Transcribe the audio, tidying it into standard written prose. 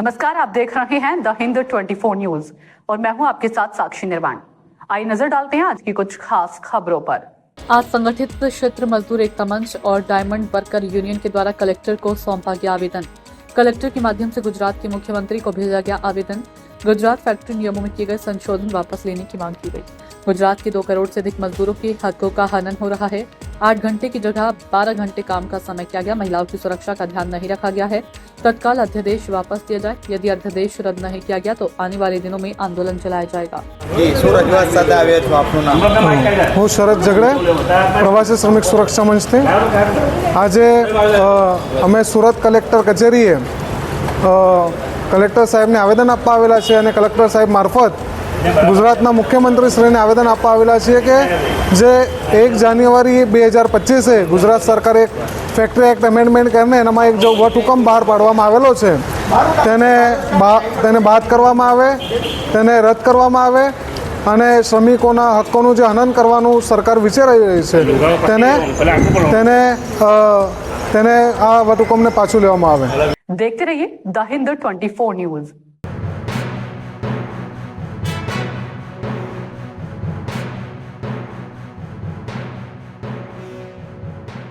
नमस्कार, आप देख रहे हैं द हिंद 24 न्यूज और मैं हूं आपके साथ साक्षी निर्वाण। आइए नजर डालते हैं आज की कुछ खास खबरों पर। आज संगठित क्षेत्र मजदूर एकता मंच और डायमंड वर्कर यूनियन के द्वारा कलेक्टर को सौंपा गया आवेदन। कलेक्टर के माध्यम से गुजरात के मुख्यमंत्री को भेजा गया आवेदन। गुजरात फैक्ट्री नियमों में किए गए संशोधन वापस लेने की मांग की गई। गुजरात के 2 करोड़ से अधिक मजदूरों के हकों का हनन हो रहा है। 8 घंटे की जगह 12 घंटे काम का समय किया गया। महिलाओं की सुरक्षा का ध्यान नहीं रखा गया है। तत्काल अध्यादेश वापस दिया जाए। यदि अध्यादेश रद्द नहीं किया गया तो आने वाले दिनों में आंदोलन चलाया जाएगा। હું શરદ ઝઘડે પ્રવાસી શ્રમિક સુરક્ષા મંચથી આજે અમે સુરત કલેક્ટર કચેરીએ કલેક્ટર સાહેબને આવેદન આપવા આવેલા છે અને કલેક્ટર સાહેબ મારફત ગુજરાતના મુખ્યમંત્રીશ્રીને આવેદન આપવા આવેલા છીએ કે જે 1 જાન્યુઆરી 2025 ગુજરાત સરકારે એક ફેક્ટરી એક્ટ એમેન્ડમેન્ટ કરીને એનામાં એક જો વટહુકમ બહાર પાડવામાં આવેલો છે તેને બાદ કરવામાં આવે, તેને રદ કરવામાં આવે અને શ્રમિકોના હકોનું જે હનન કરવાનું સરકાર વિચારી રહી છે તેને આ વટહુકમને પાછું લેવામાં આવે। देखते रहिए द हिंद 24 न्यूज।